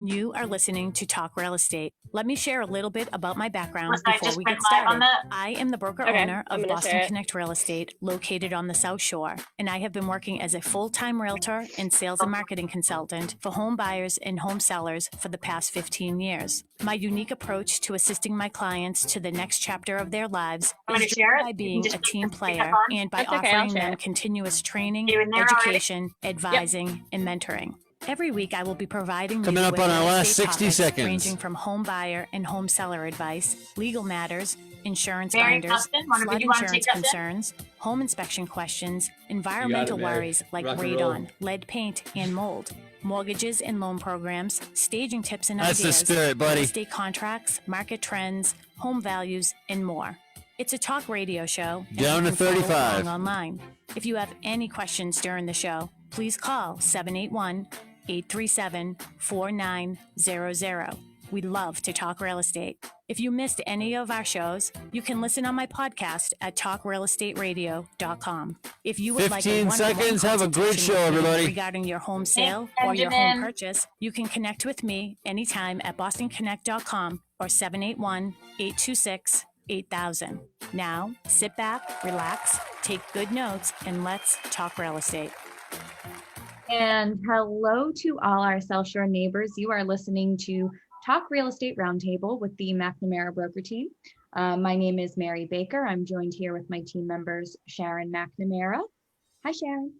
You are listening to Talk Real Estate. Let me share a little bit about my background before we get started. I am the broker-owner of Boston Connect Real Estate, located on the South Shore, and I have been working as a full-time realtor and sales and marketing consultant for home buyers and home sellers for the past 15 years. My unique approach to assisting my clients to the next chapter of their lives is driven by being a team player and by offering them continuous training, education, advising, and mentoring. Every week, I will be providing coming up on our last 60 seconds, ranging from home buyer and home seller advice, legal matters, insurance binders, flood insurance concerns, home inspection questions, environmental worries like radon, lead paint, and mold, mortgages and loan programs, staging tips and That's ideas, the spirit, buddy. real estate contracts, market trends, home values, and more. It's a talk radio show. Down to 35. Online. If you have any questions during the show, please call 781-837-4900. We love to talk real estate. If you missed any of our shows, you can listen on my podcast at talkrealestateradio.com. If you would like a 15 seconds, have a great show, everybody. Regarding your home sale or your home purchase, you can connect with me anytime at bostonconnect.com or 781-826-8000. Now, sit back, relax, take good notes, and let's talk real estate. And hello to all our South Shore neighbors. You are listening to Talk Real Estate Roundtable with the McNamara Broker Team. My name is Mary Baker. I'm joined here with my team members, Sharon McNamara. Hi, Sharon.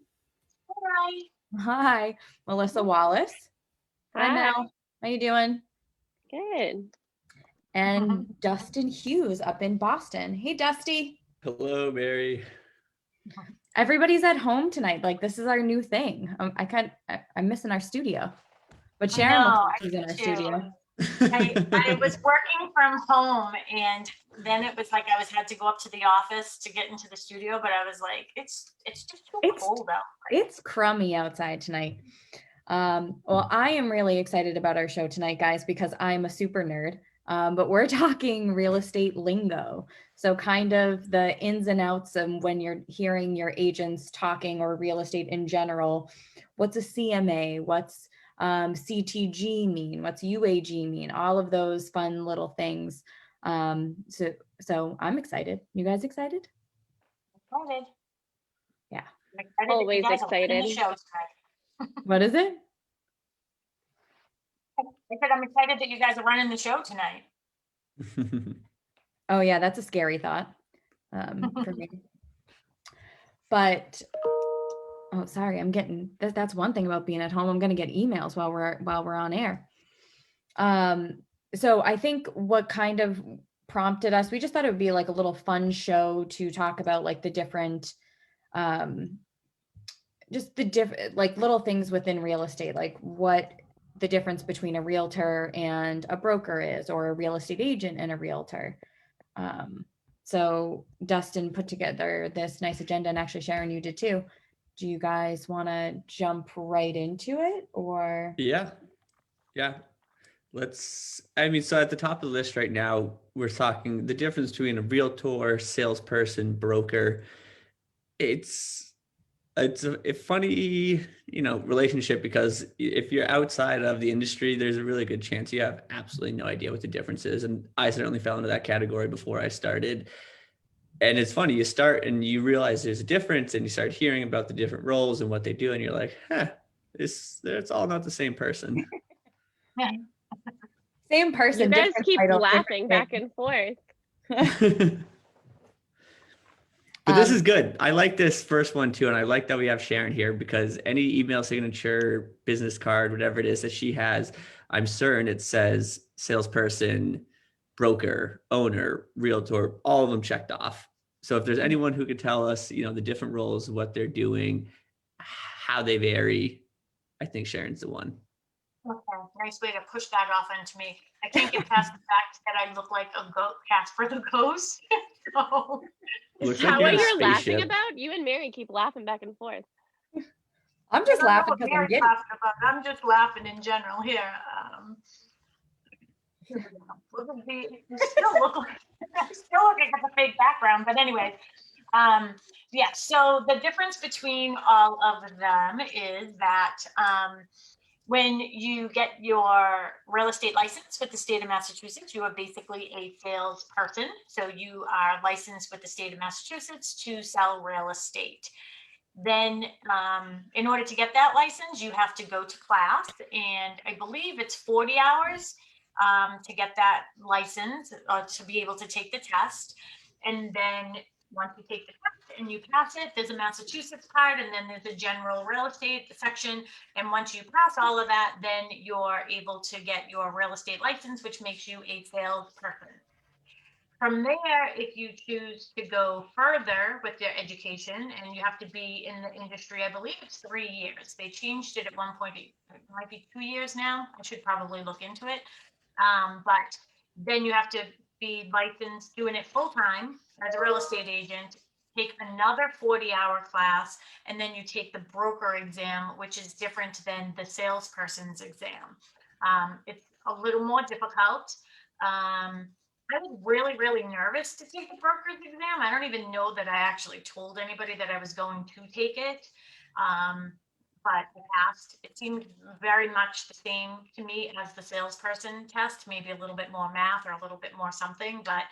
Hi. Hi. Melissa Wallace. Hi, Mel. How you doing? Good. And Dustin Hughes up in Boston. Hey, Dusty. Hello, Mary. Everybody's at home tonight. Like, this is our new thing. I'm missing our studio. But Sharon is in our studio. I was working from home, and then it was like I had to go up to the office to get into the studio, but I was like, it's just too cold out. It's crummy outside tonight. Well, I am really excited about our show tonight, guys, because I'm a super nerd. But we're talking real estate lingo. So kind of the ins and outs of when you're hearing your agents talking or real estate in general. What's a CMA? What's CTG mean? What's UAG mean? All of those fun little things. So I'm excited. You guys excited? Excited. Yeah. Always excited. What is it? I said I'm excited that you guys are running the show tonight. Oh yeah, that's a scary thought for me. But oh, sorry, I'm getting that's one thing about being at home. I'm going to get emails while we're on air. So I think what kind of prompted us, we just thought it would be like a little fun show to talk about like the different just the different like little things within real estate, like what the difference between a realtor and a broker is, or a real estate agent and a realtor. So Dustin put together this nice agenda, and actually Sharon, you did too. Do you guys want to jump right into it, or? Yeah. So at the top of the list right now, we're talking the difference between a realtor, salesperson, broker. It's a funny, relationship, because if you're outside of the industry, there's a really good chance you have absolutely no idea what the difference is. And I certainly fell into that category before I started. And it's funny, you start and you realize there's a difference, and you start hearing about the different roles and what they do. And you're like, it's all not the same person. Same person. You guys keep laughing back and forth. But this is good. I like this first one too. And I like that we have Sharon here, because any email signature, business card, whatever it is that she has, I'm certain it says salesperson, broker, owner, realtor, all of them checked off. So if there's anyone who could tell us, the different roles, what they're doing, how they vary, I think Sharon's the one. Okay, nice way to push that off onto me. I can't get past the fact that I look like a goat, Casper the Ghost. So. How are you laughing about? You and Mary keep laughing back and forth. I'm just laughing because I'm just laughing in general here. You still look like a fake background, but anyways, so the difference between all of them is that when you get your real estate license with the state of Massachusetts, you are basically a salesperson. So you are licensed with the state of Massachusetts to sell real estate. Then in order to get that license, you have to go to class, and I believe it's 40 hours to get that license to be able to take the test. And then once you take the test and you pass it, there's a Massachusetts part, and then there's a general real estate section. And once you pass all of that, then you're able to get your real estate license, which makes you a salesperson. From there, if you choose to go further with your education, and you have to be in the industry, I believe it's 3 years. They changed it at one point. It might be 2 years now. I should probably look into it. But then you have to be licensed doing it full time as a real estate agent, take another 40-hour class, and then you take the broker exam, which is different than the salesperson's exam. It's a little more difficult. I was really, really nervous to take the broker's exam. I don't even know that I actually told anybody that I was going to take it. But I passed. It seemed very much the same to me as the salesperson test, maybe a little bit more math or a little bit more something. But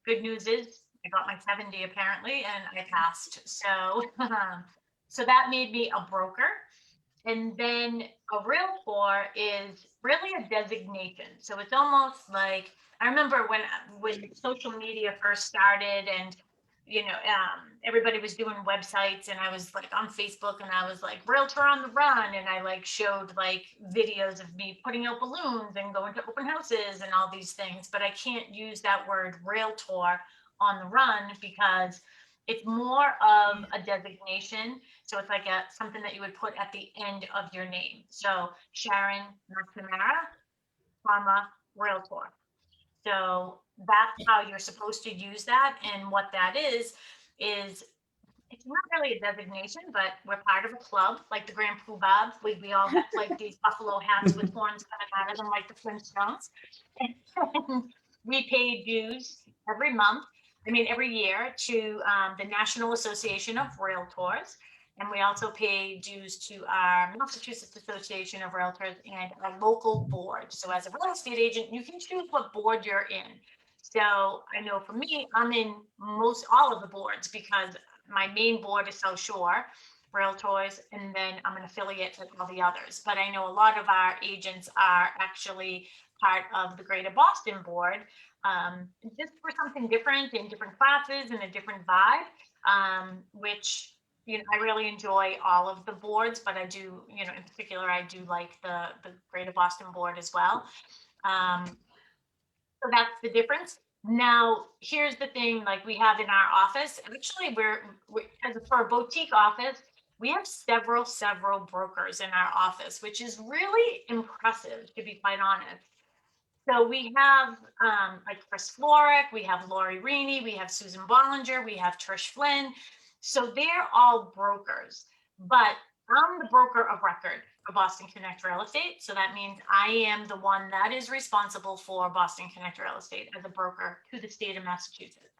good news is I got my 70 apparently, and I passed. So, so that made me a broker. And then a realtor is really a designation. So it's almost like, I remember when social media first started, and everybody was doing websites, and I was like on Facebook, and I was like realtor on the run, and I like showed like videos of me putting out balloons and going to open houses and all these things. But I can't use that word realtor on the run because it's more of a designation. So it's like something that you would put at the end of your name. So Sharon McNamara, realtor. So that's how you're supposed to use that. And what that is it's not really a designation, but we're part of a club, like the Grand Poobah. We all have like these buffalo hats with horns coming out of them, like the Flintstones. And we pay dues every year to the National Association of Realtors. And we also pay dues to our Massachusetts Association of Realtors and our local board. So as a real estate agent, you can choose what board you're in. So I know for me, I'm in all of the boards because my main board is South Shore Realtors, and then I'm an affiliate with all the others. But I know a lot of our agents are actually part of the Greater Boston board, just for something different in different classes and a different vibe, which I really enjoy all of the boards, but I do, in particular, I do like the Greater Boston board as well. So that's the difference. Now, here's the thing, like we have in our office, actually for a boutique office, we have several brokers in our office, which is really impressive, to be quite honest. So we have like Chris Florick, we have Lori Rini, we have Susan Bollinger, we have Trish Flynn. So they're all brokers, but I'm the broker of record for Boston Connect Real Estate. So that means I am the one that is responsible for Boston Connect Real Estate as a broker to the state of Massachusetts.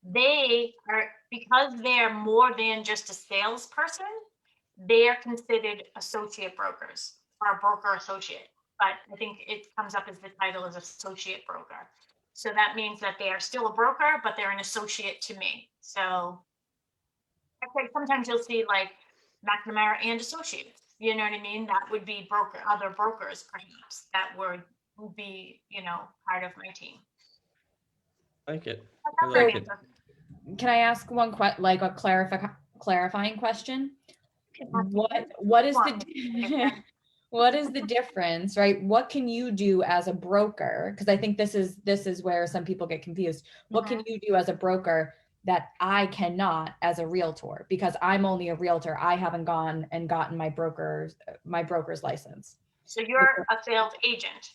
They are, because they're more than just a salesperson, they are considered associate brokers or a broker associate. But I think it comes up as the title as associate broker. So that means that they are still a broker, but they're an associate to me. So sometimes you'll see like McNamara and Associates, you know what I mean? That would be other brokers perhaps that would be, part of my team. I like it. Can I ask one clarifying question? What is the what is the difference, right? What can you do as a broker? Because I think this is where some people get confused. What can you do as a broker that I cannot as a realtor? Because I'm only a realtor. I haven't gone and gotten my broker's license. So you're a sales agent.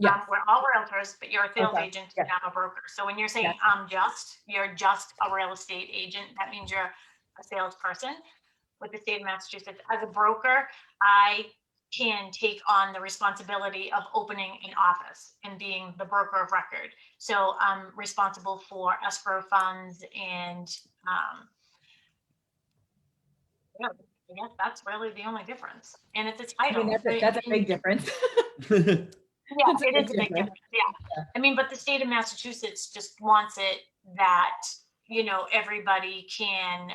Yeah, we're all realtors, but you're a sales agent and I'm a broker. So when you're saying you're just a real estate agent, that means you're a salesperson with the state of Massachusetts. As a broker, I can take on the responsibility of opening an office and being the broker of record. So I'm responsible for escrow funds and I guess that's really the only difference. And it's a I title. mean, that's a big difference. Yeah, That's a it big is a big difference. difference. Yeah. I mean, but the state of Massachusetts just wants it that, everybody can,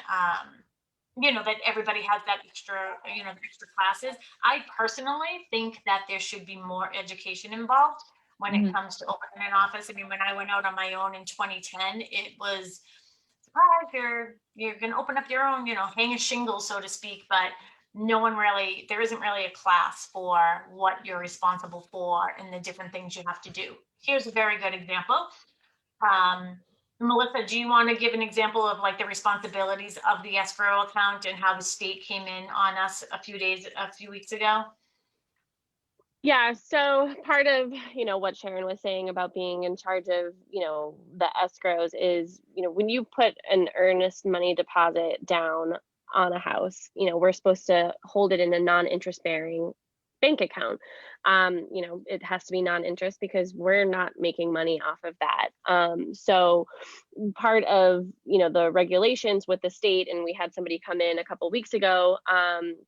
that everybody has that extra, the extra classes. I personally think that there should be more education involved when it comes to opening an office. I mean, when I went out on my own in 2010, it was, surprise, you're going to open up your own, hang a shingle, so to speak, but there isn't really a class for what you're responsible for and the different things you have to do. Here's a very good example. Melissa, do you want to give an example of like the responsibilities of the escrow account and how the state came in on us a few weeks ago? Yeah, so part of, what Sharon was saying about being in charge of, the escrows is, when you put an earnest money deposit down on a house, we're supposed to hold it in a non-interest bearing bank account. It has to be non-interest because we're not making money off of that. So part of, the regulations with the state, and we had somebody come in a couple weeks ago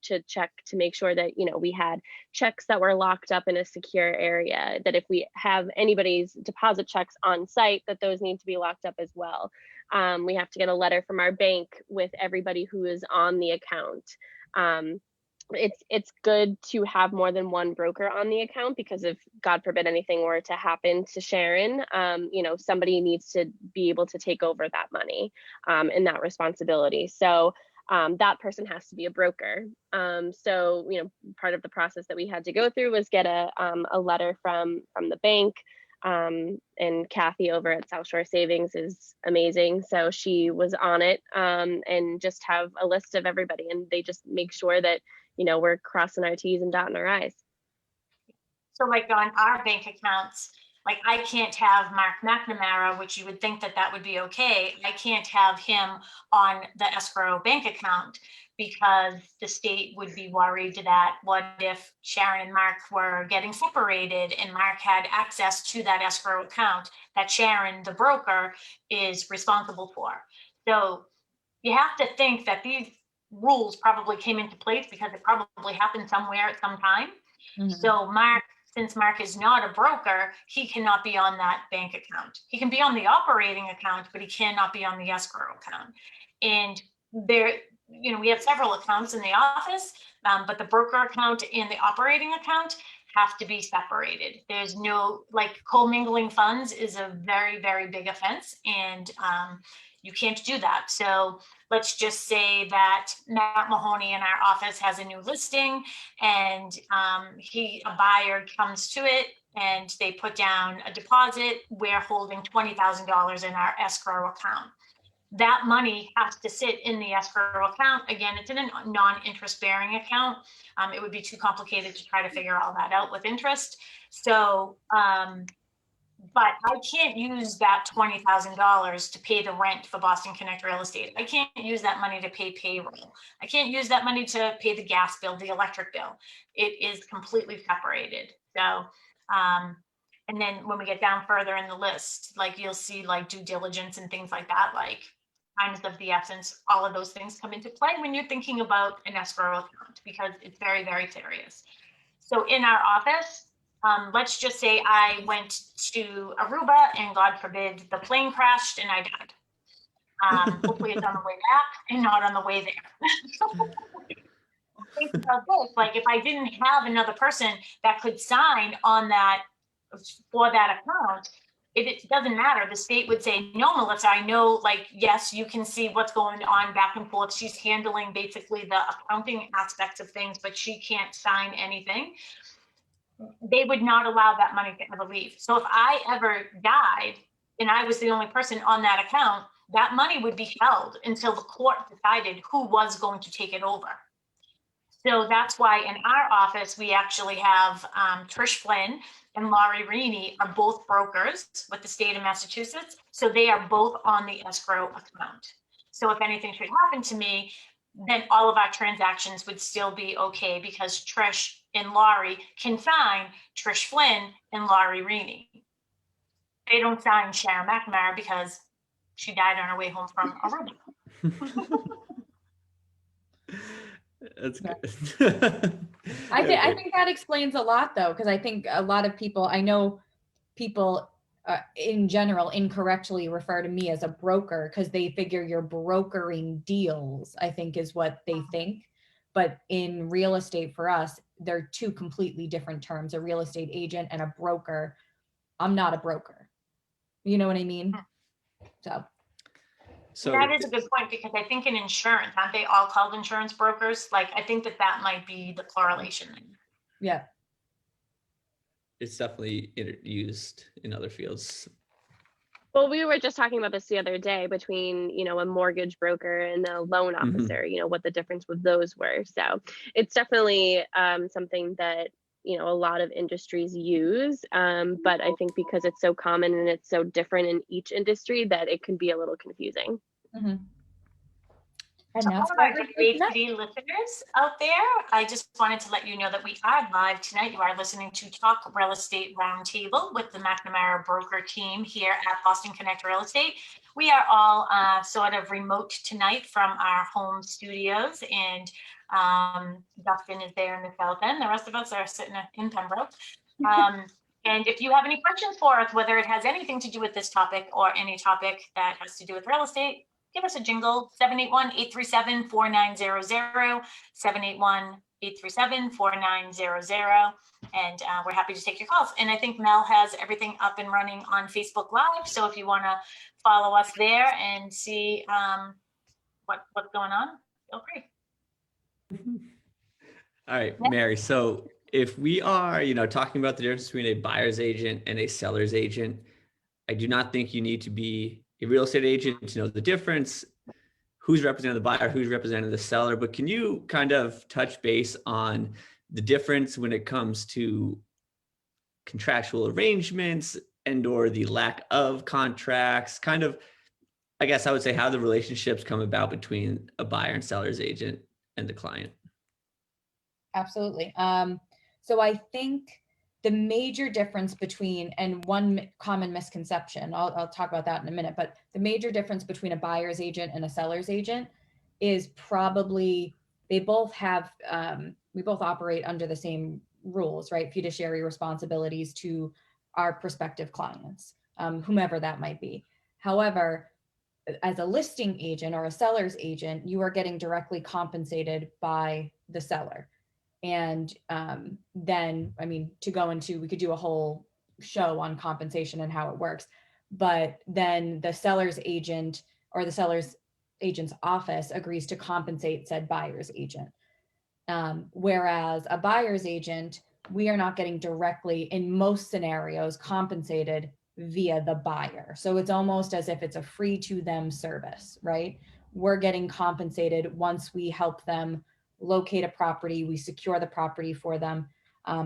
to check to make sure that, we had checks that were locked up in a secure area, that if we have anybody's deposit checks on site, that those need to be locked up as well. We have to get a letter from our bank with everybody who is on the account. It's good to have more than one broker on the account, because if God forbid anything were to happen to Sharon, somebody needs to be able to take over that money and that responsibility. So that person has to be a broker. So part of the process that we had to go through was get a letter from the bank. And Kathy over at South Shore Savings is amazing. So she was on it and just have a list of everybody, and they just make sure that, we're crossing our T's and dotting our I's. So like on our bank accounts, like I can't have Mark McNamara, which you would think that would be okay. I can't have him on the escrow bank account because the state would be worried that what if Sharon and Mark were getting separated and Mark had access to that escrow account that Sharon, the broker, is responsible for. So you have to think that these rules probably came into place because it probably happened somewhere at some time. So since Mark is not a broker, he cannot be on that bank account. He can be on the operating account, but he cannot be on the escrow account. And we have several accounts in the office, but the broker account and the operating account have to be separated. There's no, like, commingling funds is a very, very big offense, and you can't do that. So let's just say that Matt Mahoney in our office has a new listing, and a buyer comes to it and they put down a deposit. We're holding $20,000 in our escrow account. That money has to sit in the escrow account. Again, it's in a non-interest bearing account. It would be too complicated to try to figure all that out with interest. So, but I can't use that $20,000 to pay the rent for Boston Connect Real Estate. I can't use that money to pay payroll. I can't use that money to pay the gas bill, the electric bill. It is completely separated. So, and then when we get down further in the list, like you'll see like due diligence and things like that, like times of the essence, all of those things come into play when you're thinking about an escrow account, because it's very, very serious. So in our office, let's just say I went to Aruba and God forbid the plane crashed and I died. Hopefully it's on the way back and not on the way there. Think about this, like if I didn't have another person that could sign on that for that account, it doesn't matter. The state would say, no, Melissa, I know, like, yes, you can see what's going on back and forth. She's handling basically the accounting aspects of things, but she can't sign anything. They would not allow that money to ever leave. So if I ever died and I was the only person on that account, that money would be held until the court decided who was going to take it over. So that's why in our office, we actually have Trish Flynn and Laurie Reaney are both brokers with the state of Massachusetts. So they are both on the escrow account. So if anything should happen to me, then all of our transactions would still be okay because Trish and Laurie can sign Trish Flynn and Laurie Reaney. They don't sign Sharon McNamara because she died on her way home from Aruba. That's Yeah. good. I think that explains a lot though, because I think a lot of people, I know people in general incorrectly refer to me as a broker because they figure you're brokering deals, I think is what they think. But in real estate for us, they're two completely different terms, a real estate agent and a broker. I'm not a broker. You know what I mean? So that is a good point, because I think in insurance, aren't they all called insurance brokers? Like, I think that might be the correlation. Yeah. it's definitely used in other fields. Well, we were just talking about this the other day between, a mortgage broker and a loan officer, what the difference with those were. So it's definitely something that, a lot of industries use. But I think because it's so common and it's so different in each industry that it can be a little confusing. Mm-hmm. And To that's all of why our we're here tonight. WHD listeners out there, I just wanted to let you know that we are live tonight. You are listening to Talk Real Estate Roundtable with the McNamara broker team here at Boston Connect Real Estate. We are all sort of remote tonight from our home studios, and Dustin is there in the South End. The rest of us are sitting in Pembroke. And if you have any questions for us, whether it has anything to do with this topic or any topic that has to do with real estate, give us a jingle, 781-837-4900, 781-837-4900. And we're happy to take your calls. And I think Mel has everything up and running on Facebook Live. So if you want to follow us there and see what's going on, feel free. All right, Mary. So if we are, talking about the difference between a buyer's agent and a seller's agent, I do not think you need to be a real estate agent to know the difference, who's representing the buyer, who's representing the seller. But can you kind of touch base on the difference when it comes to contractual arrangements and or the lack of contracts, kind of, I guess I would say, how the relationships come about between a buyer and seller's agent and the client? Absolutely. So I think the major difference between, and one common misconception, I'll talk about that in a minute, but the major difference between a buyer's agent and a seller's agent is probably they both have, we both operate under the same rules, right? Fiduciary responsibilities to our prospective clients, whomever that might be. However, as a listing agent or a seller's agent, you are getting directly compensated by the seller. And then, to go into, we could do a whole show on compensation and how it works, but then the seller's agent or the seller's agent's office agrees to compensate said buyer's agent. Whereas a buyer's agent, we are not getting directly, in most scenarios, compensated via the buyer. So it's almost as if it's a free to them service, right? We're getting compensated once we help them locate a property, we secure the property for them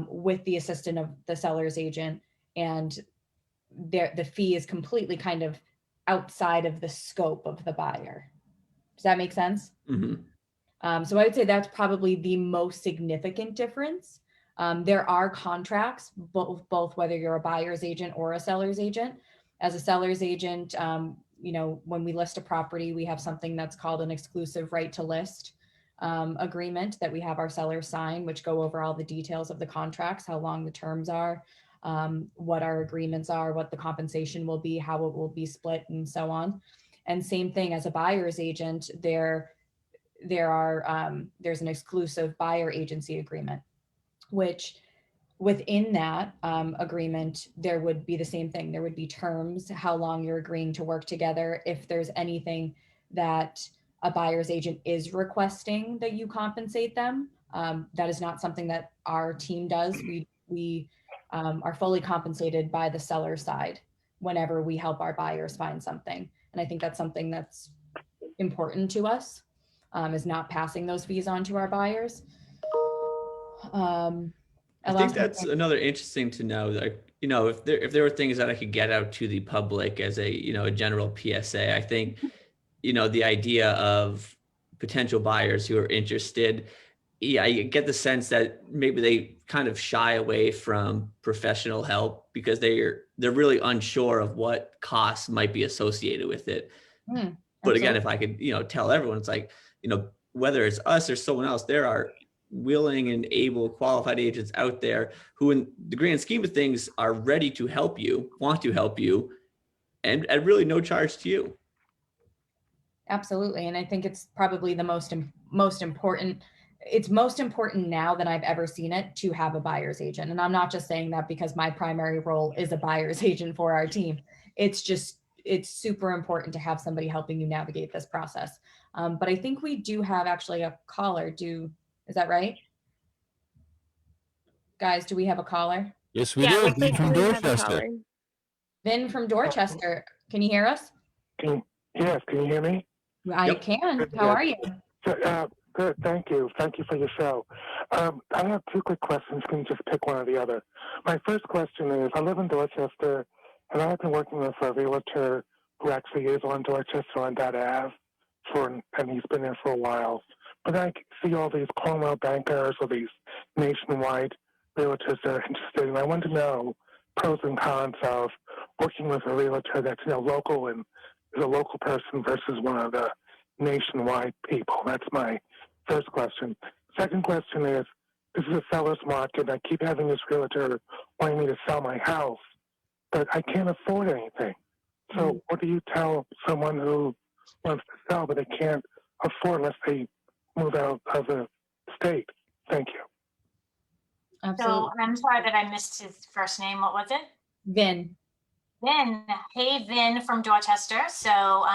with the assistance of the seller's agent, and the fee is completely kind of outside of the scope of the buyer. Does that make sense? Mm-hmm. So I would say that's probably the most significant difference. There are contracts, both whether you're a buyer's agent or a seller's agent. As a seller's agent, when we list a property, we have something that's called an exclusive right to list agreement that we have our sellers sign, which go over all the details of the contracts, how long the terms are, what our agreements are, what the compensation will be, how it will be split, and so on. And same thing as a buyer's agent, there's an exclusive buyer agency agreement, which within that agreement, there would be the same thing. There would be terms, how long you're agreeing to work together. If there's anything that a buyer's agent is requesting that you compensate them, that is not something that our team does. We are fully compensated by the seller side whenever we help our buyers find something. And I think that's something that's important to us, is not passing those fees on to our buyers. I think that's another interesting to know. Like, if there were things that I could get out to the public as a general PSA, I think, the idea of potential buyers who are interested, I get the sense that maybe they kind of shy away from professional help because they're really unsure of what costs might be associated with it. But again, if I could, tell everyone, it's like, whether it's us or someone else, there are willing and able qualified agents out there who in the grand scheme of things are ready to help you, want to help you, and at really no charge to you. Absolutely. And I think it's probably the most important. It's most important now than I've ever seen it to have a buyer's agent. And I'm not just saying that because my primary role is a buyer's agent for our team. It's super important to have somebody helping you navigate this process. But I think we do have actually a caller. Is that right? Guys, do we have a caller? Yes, we Yeah, do. it looks like From we have a Dorchester. caller. Vin from Dorchester. Can you hear us? Yes, can you hear me? I Yep. can. How are you? Good, thank you. Thank you for your show. I have two quick questions. Can you just pick one or the other? My first question is, I live in Dorchester, and I've been working with a realtor who actually is on Dorchester on that Ave, and he's been there for a while. But I see all these Cornwall bankers or these nationwide realtors that are interested, and I want to know pros and cons of working with a realtor that's local and is a local person versus one of the nationwide people. That's my first question. Second question is, this is a seller's market. I keep having this realtor wanting me to sell my house, but I can't afford anything. So what do you tell someone who wants to sell but they can't afford unless they move out of the state? Thank you. Absolutely. So I'm sorry that I missed his first name. What was it? Vin. Vin. Hey, Vin from Dorchester. So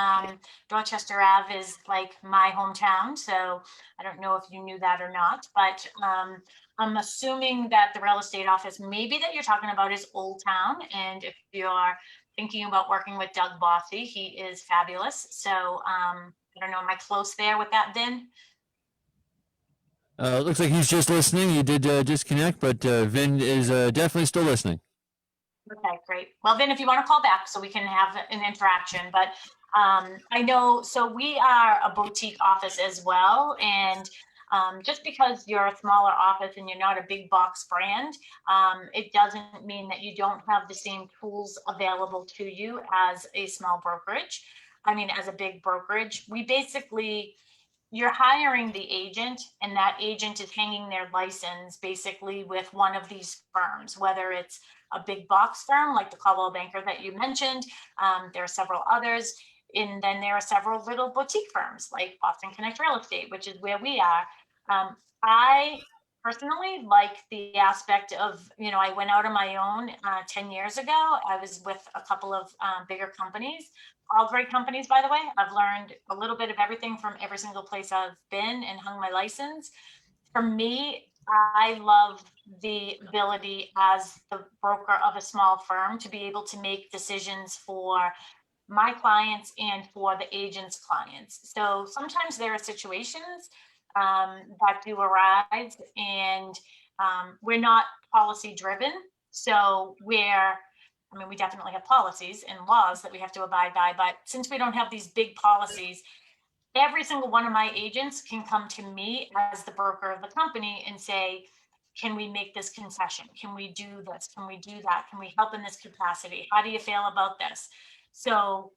Dorchester Ave is like my hometown. So I don't know if you knew that or not, but I'm assuming that the real estate office maybe that you're talking about is Old Town. And if you're thinking about working with Doug Bossy, he is fabulous. So I don't know, am I close there with that, Vin? It looks like he's just listening. He did disconnect, but Vin is definitely still listening. Okay, great. Well, then if you want to call back so we can have an interaction, but I know, so we are a boutique office as well. And just because you're a smaller office and you're not a big box brand, it doesn't mean that you don't have the same tools available to you as a small brokerage. I mean, as a big brokerage, we basically, you're hiring the agent and that agent is hanging their license basically with one of these firms, whether it's a big box firm like the Caldwell Banker that you mentioned. There are several others. And then there are several little boutique firms like Boston Connect Real Estate, which is where we are. I personally like the aspect of, I went out on my own 10 years ago. I was with a couple of bigger companies, all great companies, by the way. I've learned a little bit of everything from every single place I've been and hung my license. For me, I love the ability as the broker of a small firm to be able to make decisions for my clients and for the agent's clients. So sometimes there are situations that do arise and we're not policy driven. So we definitely have policies and laws that we have to abide by, but since we don't have these big policies, every single one of my agents can come to me as the broker of the company and say, can we make this concession? Can we do this? Can we do that? Can we help in this capacity? How do you feel about this? So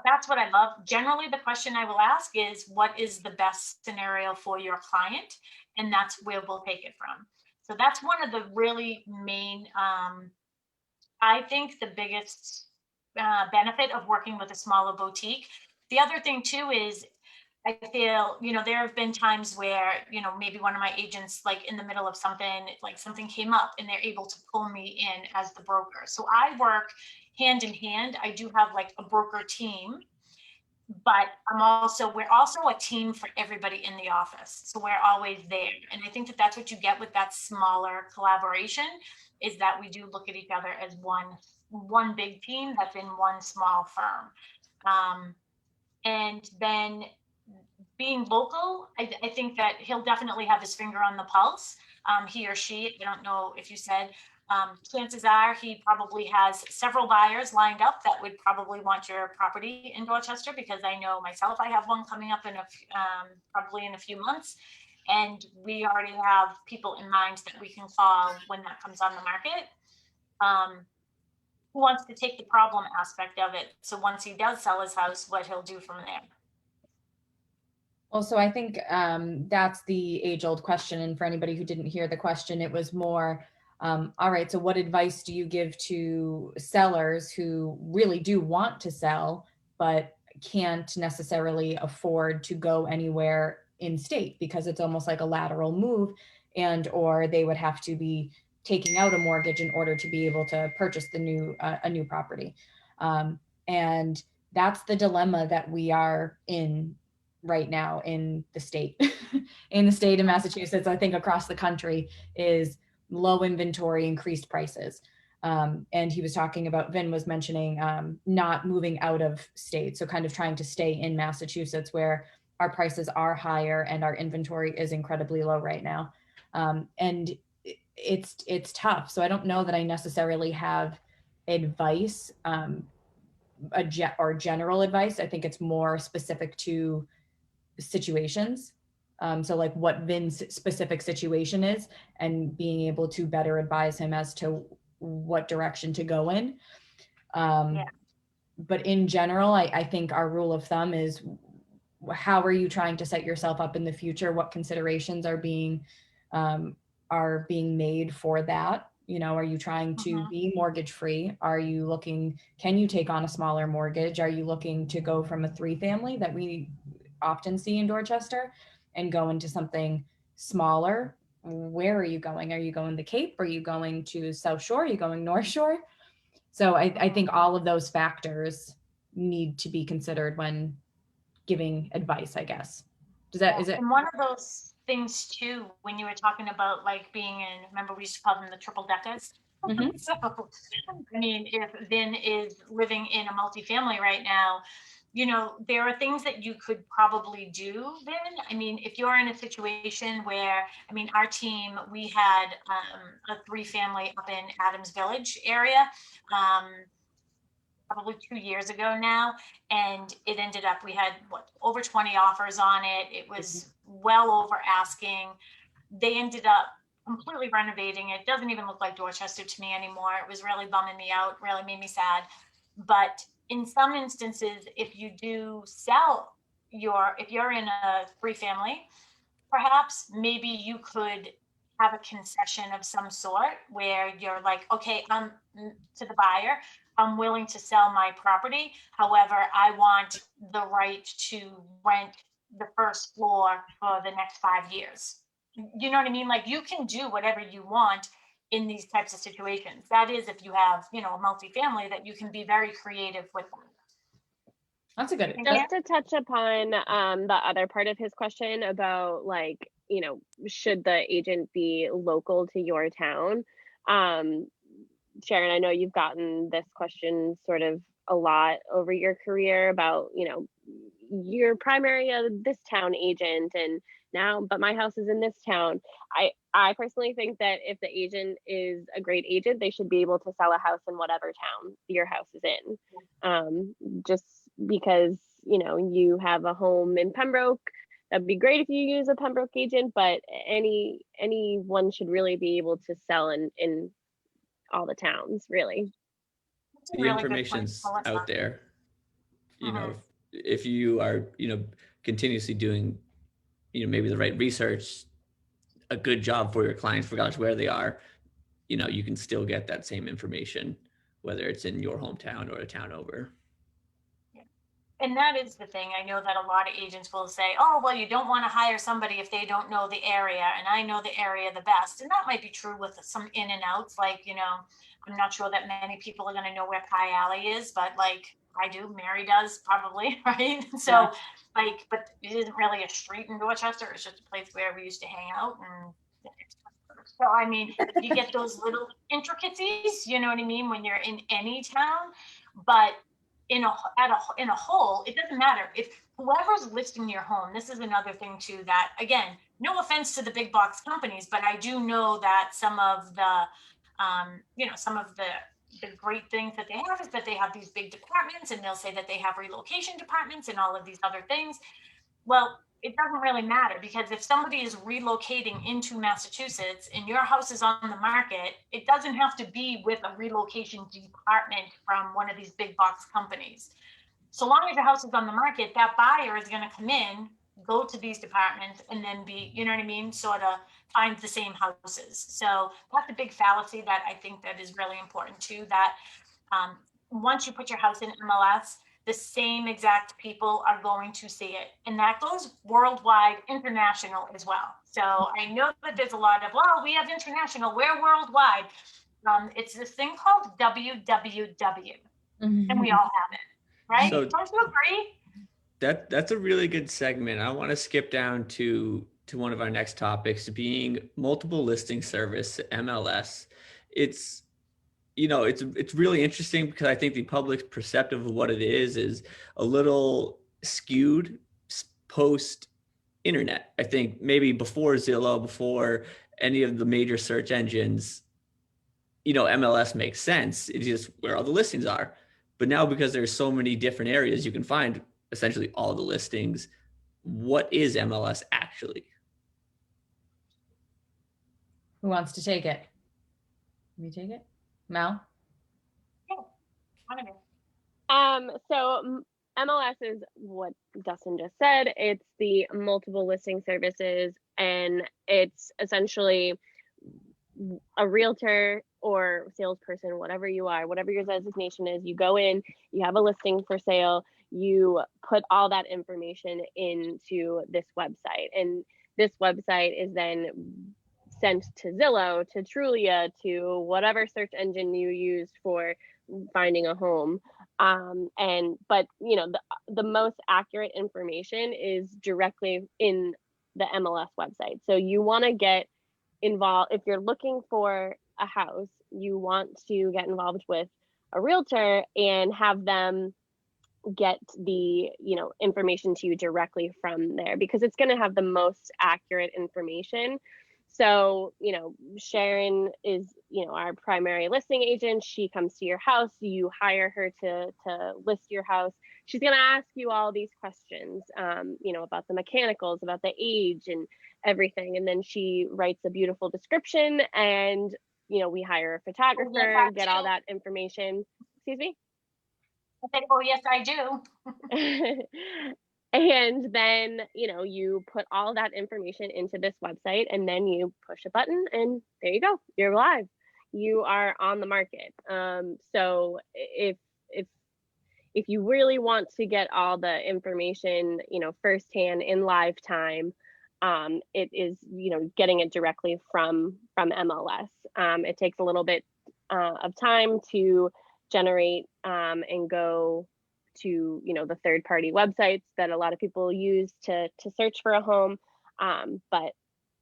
that's what I love. Generally, the question I will ask is, what is the best scenario for your client? And that's where we'll take it from. So that's one of the really main, I think the biggest benefit of working with a smaller boutique. The other thing too is I feel, there have been times where, maybe one of my agents, like in the middle of something, like something came up and they're able to pull me in as the broker. So I work hand in hand. I do have like a broker team, but we're also a team for everybody in the office. So we're always there. And I think that that's what you get with that smaller collaboration is that we do look at each other as one big team that's in one small firm. And then being local, I think that he'll definitely have his finger on the pulse. He or she, I don't know if you said, chances are he probably has several buyers lined up that would probably want your property in Dorchester, because I know myself, I have one coming up probably in a few months. And we already have people in mind that we can call when that comes on the market. Who wants to take the problem aspect of it? So once he does sell his house, what he'll do from there. Well, so I think that's the age-old question. And for anybody who didn't hear the question, it was more, all right, so what advice do you give to sellers who really do want to sell, but can't necessarily afford to go anywhere in state because it's almost like a lateral move, and or they would have to be taking out a mortgage in order to be able to purchase a new property. And that's the dilemma that we are in right now in the state. In the state of Massachusetts, I think across the country, is low inventory, increased prices. And he was talking about, Vin was mentioning not moving out of state, so kind of trying to stay in Massachusetts where our prices are higher and our inventory is incredibly low right now. And it's tough. So I don't know that I necessarily have advice, or general advice. I think it's more specific to situations. So like what Vin's specific situation is, and being able to better advise him as to what direction to go in. But in general, I think our rule of thumb is, how are you trying to set yourself up in the future? What considerations are being made for that? You know, are you trying to be mortgage free? Are you looking, can you take on a smaller mortgage? Are you looking to go from a 3-family that we often see in Dorchester and go into something smaller? Where are you going? Are you going the Cape? Are you going to South Shore? Are you going North Shore? So I think all of those factors need to be considered when giving advice, I guess. Is it? And one of those things too, when you were talking about like being in, remember we used to call them the triple deckers? Mhm. So, I mean, if Vin is living in a multifamily right now, you know, there are things that you could probably do, Vin. I mean, if you're in a situation where, I mean, our team, we had a 3-family up in Adams Village area, probably 2 years ago now, and it ended up, we had over 20 offers on it. It was well over asking. They ended up completely renovating it. Doesn't even look like Dorchester to me anymore. It was really bumming me out, really made me sad. But in some instances, if you do sell if you're in a 3-family, perhaps maybe you could have a concession of some sort where you're like, okay, to the buyer, I'm willing to sell my property. However, I want the right to rent the first floor for the next 5 years. You know what I mean? Like, you can do whatever you want in these types of situations. That is, if you have, you know, a multifamily, that you can be very creative with them. That's a good. Just to touch upon the other part of his question about, like, you know, should the agent be local to your town? Sharon, I know you've gotten this question sort of a lot over your career about, you know, your primary this town agent, and now, but my house is in this town. I personally think that if the agent is a great agent, they should be able to sell a house in whatever town your house is in. Just because, you know, you have a home in Pembroke, that'd be great if you use a Pembroke agent, but anyone should really be able to sell in all the towns, really. The really information's out there. You know, Mhm. if you are, you know, continuously doing, you know, maybe the right research, a good job for your clients, regardless where they are, you know, you can still get that same information, whether it's in your hometown or a town over. And that is the thing. I know that a lot of agents will say, oh, well, you don't want to hire somebody if they don't know the area. And I know the area the best. And that might be true with some in and outs. Like, you know, I'm not sure that many people are going to know where Pie Alley is, but like I do, Mary does probably, right? So, Yeah. like, but it isn't really a street in Dorchester. It's just a place where we used to hang out. And so, I mean, you get those little intricacies, you know what I mean, when you're in any town. But in a whole, it doesn't matter if whoever's listing your home. This is another thing too, that again, no offense to the big box companies, but I do know that some of the you know, some of the great things that they have is that they have these big departments, and they'll say that they have relocation departments and all of these other things. Well, it doesn't really matter, because if somebody is relocating into Massachusetts and your house is on the market, it doesn't have to be with a relocation department from one of these big box companies. So long as your house is on the market, that buyer is going to come in go to these departments and then be, you know what I mean, sort of find the same houses. So that's a big fallacy that I think that is really important too, that once you put your house in MLS, the same exact people are going to see it. And that goes worldwide, international as well. So I know that there's a lot of, well, we have international, we're worldwide. It's this thing called WWW, and we all have it, right? So Don't you agree? that's a really good segment. I want to skip down to one of our next topics, being multiple listing service, MLS. It's it's really interesting because I think the public's perceptive of what it is a little skewed post internet. I think maybe before Zillow, before any of the major search engines, MLS makes sense. It's just where all the listings are. But now, because there's so many different areas, you can find essentially all the listings. What is MLS actually? Who wants to take it? Can you take it? Mel? So MLS is what Dustin just said. It's the multiple listing services, and it's essentially a realtor or salesperson, whatever you are, whatever your designation is. You go in, you have a listing for sale, you put all that information into this website, and this website is then sent to Zillow, to Trulia, to whatever search engine you use for finding a home. But the most accurate information is directly in the MLS website. So you want to get involved. If you're looking for a house, you want to get involved with a realtor and have them get the information to you directly from there, because it's going to have the most accurate information. So Sharon is our primary listing agent. She comes to your house, you hire her to list your house. She's going to ask you all these questions about the mechanicals, about the age and everything, and then she writes a beautiful description, and we hire a photographer, get all that information. Excuse me? I said, oh, yes, I do. And then, you put all that information into this website, and then you push a button, and there you go. You're live. You are on the market. So if you really want to get all the information, firsthand in live time, it is, getting it directly from MLS. It takes a little bit of time to generate and go to the third-party websites that a lot of people use to search for a home, but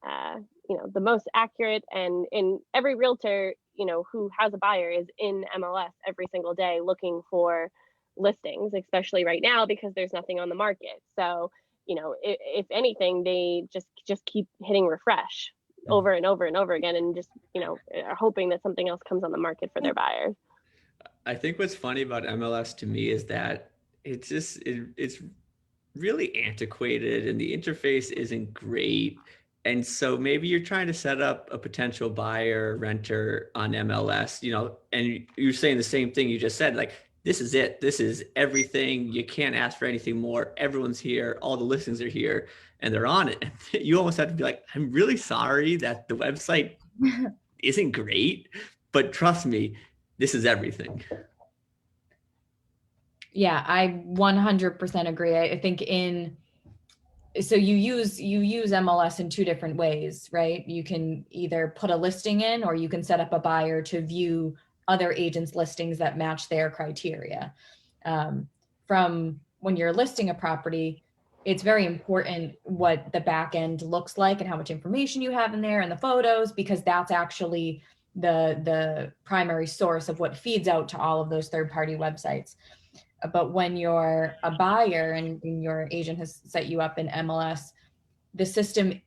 the most accurate, and in every realtor who has a buyer is in MLS every single day looking for listings, especially right now because there's nothing on the market. So if anything, they just keep hitting refresh over and over and over again, and just are hoping that something else comes on the market for their buyers. I think what's funny about MLS to me is that it's really antiquated and the interface isn't great. And so maybe you're trying to set up a potential buyer, renter on MLS, and you're saying the same thing you just said, like, this is it. This is everything. You can't ask for anything more. Everyone's here. All the listings are here and they're on it. You almost have to be like, I'm really sorry that the website isn't great, but trust me, this is everything. Yeah, I 100% agree. I think so you use MLS in two different ways, right? You can either put a listing in, or you can set up a buyer to view other agents' listings that match their criteria. From when you're listing a property, it's very important what the back end looks like and how much information you have in there and the photos, because that's actually the primary source of what feeds out to all of those third-party websites. But when you're a buyer and your agent has set you up in MLS, the system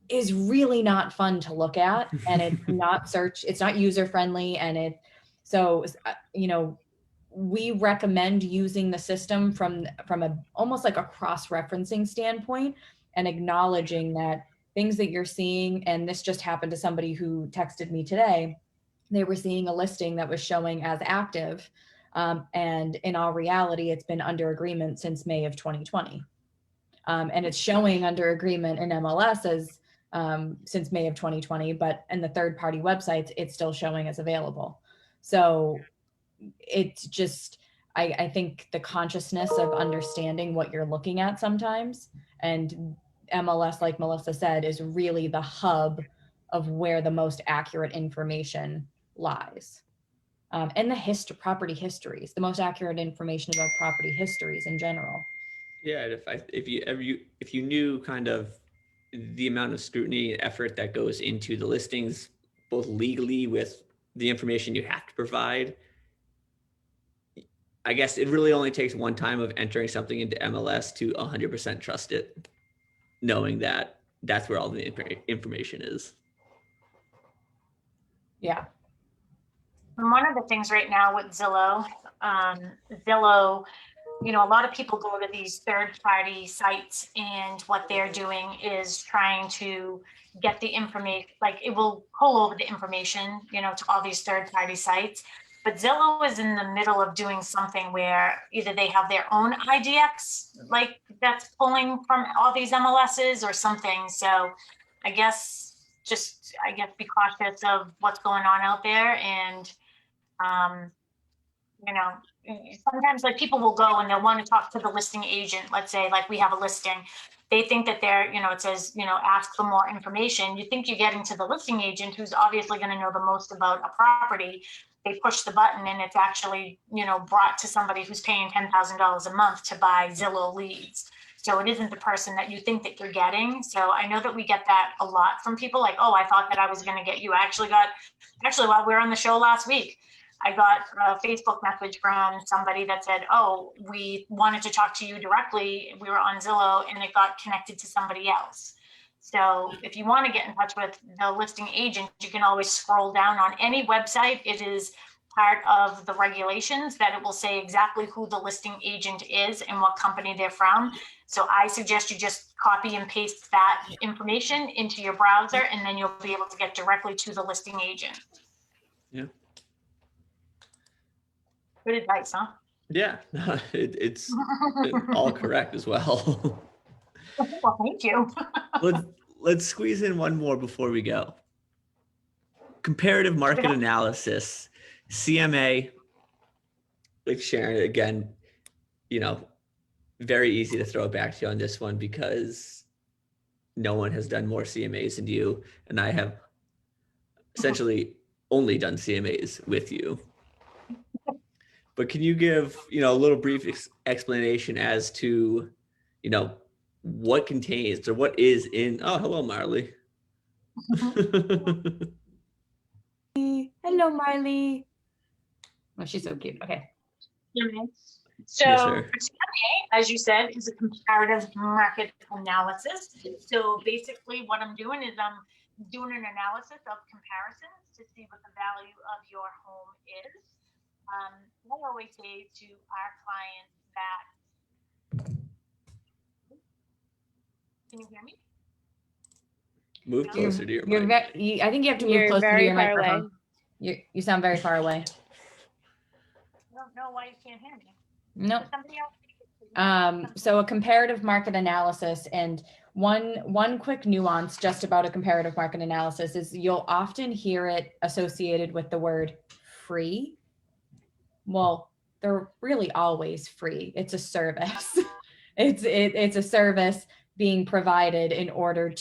is really not fun to look at, and it's not user friendly. And we recommend using the system from a almost like a cross-referencing standpoint, and acknowledging that things that you're seeing, and this just happened to somebody who texted me today, they were seeing a listing that was showing as active. And in all reality, it's been under agreement since May of 2020. And it's showing under agreement in MLS as since May of 2020, but in the third-party websites, it's still showing as available. So it's just, I think the consciousness of understanding what you're looking at sometimes, and MLS, like Melissa said, is really the hub of where the most accurate information lies. And the property histories, the most accurate information about property histories in general. Yeah, if you knew kind of the amount of scrutiny and effort that goes into the listings, both legally with the information you have to provide, I guess it really only takes one time of entering something into MLS to 100% trust it, knowing that that's where all the information is. Yeah. And one of the things right now with Zillow, Zillow, you know, a lot of people go to these third-party sites, and what they're doing is trying to get the information, like it will pull over the information, you know, to all these third-party sites. But Zillow is in the middle of doing something where either they have their own IDX, like that's pulling from all these MLSs or something. So I guess be cautious of what's going on out there. And, you know, sometimes like people will go and they'll want to talk to the listing agent. Let's say like we have a listing. They think that they're, you know, it says, you know, ask for more information. You think you're getting to the listing agent who's obviously going to know the most about a property. They push the button and it's actually, you know, brought to somebody who's paying $10,000 a month to buy Zillow leads. So it isn't the person that you think that you're getting. So I know that we get that a lot from people like, oh, I thought that I was going to get you. I actually while we were on the show last week, I got a Facebook message from somebody that said, oh, we wanted to talk to you directly. We were on Zillow and it got connected to somebody else. So if you want to get in touch with the listing agent, you can always scroll down on any website. It is part of the regulations that it will say exactly who the listing agent is and what company they're from. So I suggest you just copy and paste that information into your browser, and then you'll be able to get directly to the listing agent. Yeah. Good advice, huh? Yeah, it's all correct as well. Well, thank you. Let's squeeze in one more before we go. Comparative market analysis, CMA, like Sharon, again, you know, very easy to throw it back to you on this one because no one has done more CMAs than you, and I have essentially only done CMAs with you. But can you give, you know, a little brief explanation as to, you know, what contains or what is in, oh, hello, Marley. Hello, Marley. Oh, she's so cute. Okay. So Yes, sir. CMA, as you said, is a comparative market analysis. So basically what I'm doing is I'm doing an analysis of comparisons to see what the value of your home is. I always say to our clients that, can you hear me? Move closer to your You're mic. I think you have to move You're closer to very your far microphone. away. You sound very far away. I don't know why you can't hear me. Nope. Somebody else. So a comparative market analysis, and one quick nuance just about a comparative market analysis is you'll often hear it associated with the word free. Well, they're really always free. It's a service. It's a service being provided in order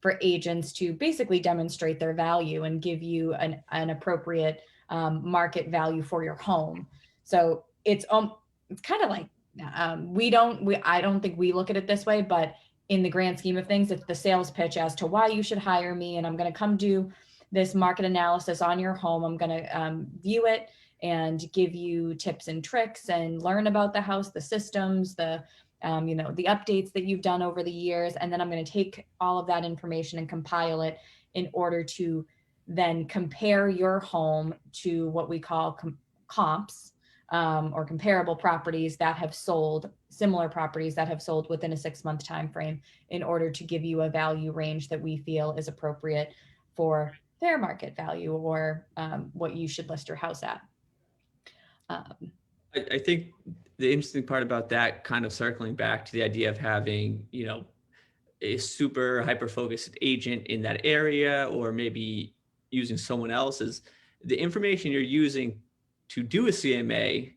for agents to basically demonstrate their value and give you an appropriate market value for your home. So it's kind of like I don't think we look at it this way, but in the grand scheme of things, it's the sales pitch as to why you should hire me, and I'm going to come do this market analysis on your home. I'm going to view it and give you tips and tricks and learn about the house, the systems, the the updates that you've done over the years. And then I'm going to take all of that information and compile it in order to then compare your home to what we call comps or comparable properties that have sold, similar properties that have sold within a 6-month time frame, in order to give you a value range that we feel is appropriate for their market value or what you should list your house at. I think the interesting part about that, kind of circling back to the idea of having, a super hyper focused agent in that area, or maybe using someone else's, the information you're using to do a CMA,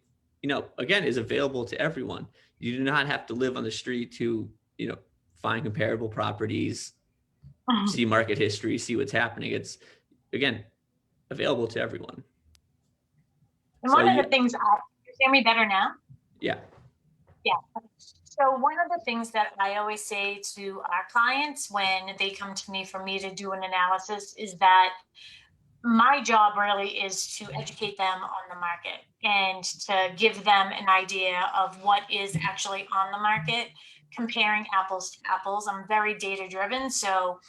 again, is available to everyone. You do not have to live on the street to, find comparable properties, see market history, see what's happening. It's, again, available to everyone. And one of the things, you hear me better now? Yeah. Yeah. So one of the things that I always say to our clients when they come to me for me to do an analysis is that my job really is to educate them on the market and to give them an idea of what is actually on the market, comparing apples to apples. I'm very data driven, so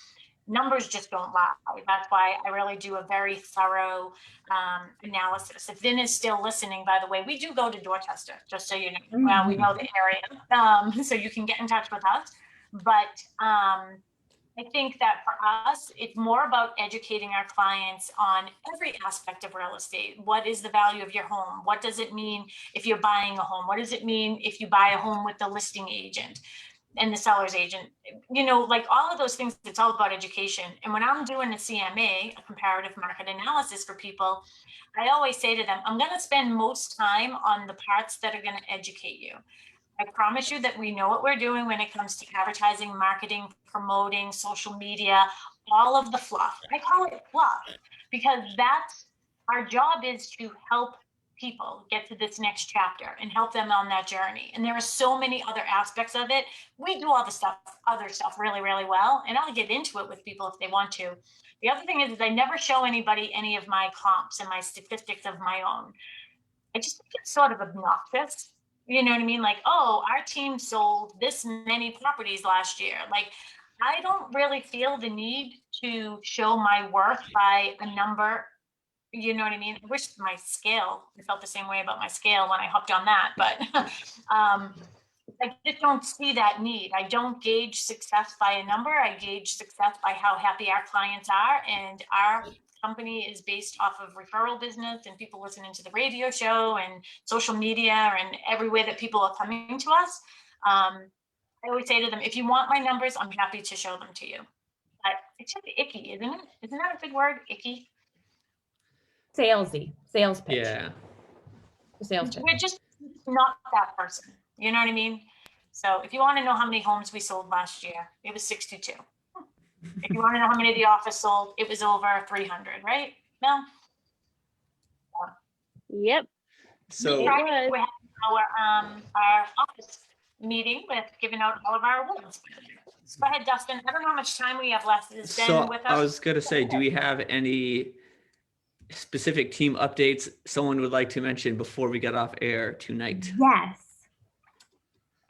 numbers just don't lie. That's why I really do a very thorough analysis. If Vin is still listening, by the way, we do go to Dorchester, just so you know. Well, we know the area, so you can get in touch with us. But I think that for us, it's more about educating our clients on every aspect of real estate. What is the value of your home? What does it mean if you're buying a home? What does it mean if you buy a home with the listing agent and the seller's agent? Like all of those things, it's all about education. And when I'm doing a CMA, a comparative market analysis for people, I always say to them, I'm going to spend most time on the parts that are going to educate you. I promise you that we know what we're doing when it comes to advertising, marketing, promoting, social media, all of the fluff. I call it fluff because that's our job, is to help people get to this next chapter and help them on that journey. And there are so many other aspects of it. We do all the other stuff really, really well. And I'll get into it with people if they want to. The other thing is I never show anybody any of my comps and my statistics of my own. I just think it's sort of obnoxious. You know what I mean? Like, oh, our team sold this many properties last year. Like, I don't really feel the need to show my worth by a number. You know what I mean? I wish my scale, I felt the same way about my scale when I hopped on that, but I just don't see that need. I don't gauge success by a number. I gauge success by how happy our clients are. And our company is based off of referral business and people listening to the radio show and social media and every way that people are coming to us. I always say to them, if you want my numbers, I'm happy to show them to you. But it's just icky, isn't it? Isn't that a big word, icky? Salesy, sales pitch. Yeah. Sales pitch. We're just not that person. You know what I mean? So if you want to know how many homes we sold last year, it was 62. If you want to know how many the office sold, it was over 300, right? No? Yep. So we're having our office meeting with giving out all of our awards. So go ahead, Dustin. I don't know how much time we have left. Is Ben with us? I was going to say, do we have any specific team updates someone would like to mention before we get off air tonight? Yes.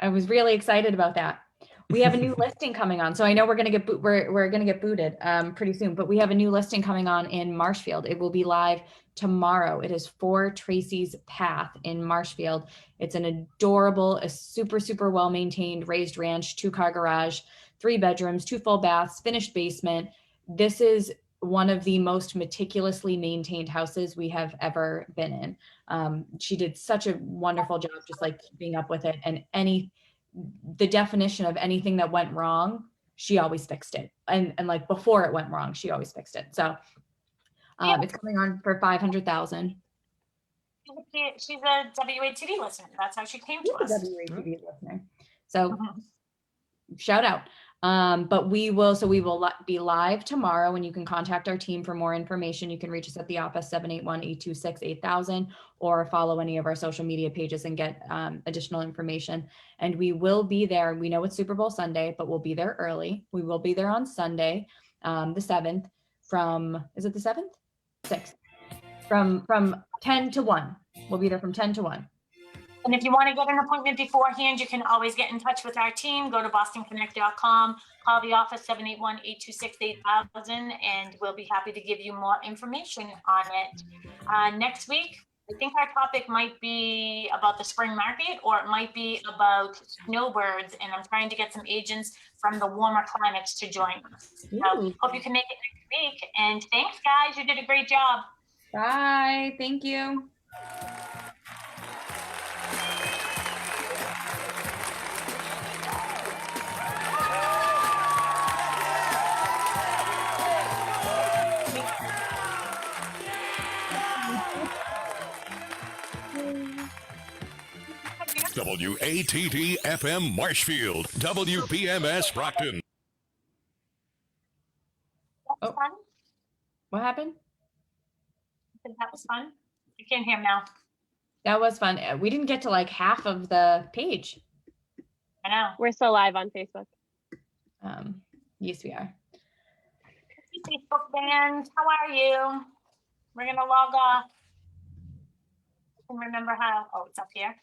I was really excited about that. We have a new listing coming on. So I know we're going to get we're going to get booted pretty soon, but we have a new listing coming on in Marshfield. It will be live tomorrow. It is 4 Tracy's Path in Marshfield. It's an adorable, a super, super well-maintained raised ranch, 2-car garage, 3 bedrooms, 2 full baths, finished basement. This is one of the most meticulously maintained houses we have ever been in. She did such a wonderful job, just like keeping up with it, and the definition of anything that went wrong, she always fixed it. And like before it went wrong, she always fixed it. So it's coming on for $500,000. She's a WATD listener. That's how she came to us. WATD listener. So shout out. But we will be live tomorrow, and you can contact our team for more information. You can reach us at the office 781-826-8000 or follow any of our social media pages and get additional information. And we will be there. We know it's Super Bowl Sunday, but we'll be there early. We will be there on Sunday, the 7th is it the 7th? 6th. From 10 to 1. We'll be there from 10 to 1. And if you want to get an appointment beforehand, you can always get in touch with our team. Go to bostonconnect.com, call the office 781-826-8000, and we'll be happy to give you more information on it. Next week, I think our topic might be about the spring market, or it might be about snowbirds, and I'm trying to get some agents from the warmer climates to join us. So hope you can make it next week. And thanks, guys. You did a great job. Bye. Thank you. WATD FM Marshfield, WBMS Brockton. That was fun. What happened? That was fun. You can't hear him now. That was fun. We didn't get to like half of the page. I know. We're still live on Facebook. Yes, we are. Facebook fans, how are you? We're gonna log off. And remember how? Oh, it's up here.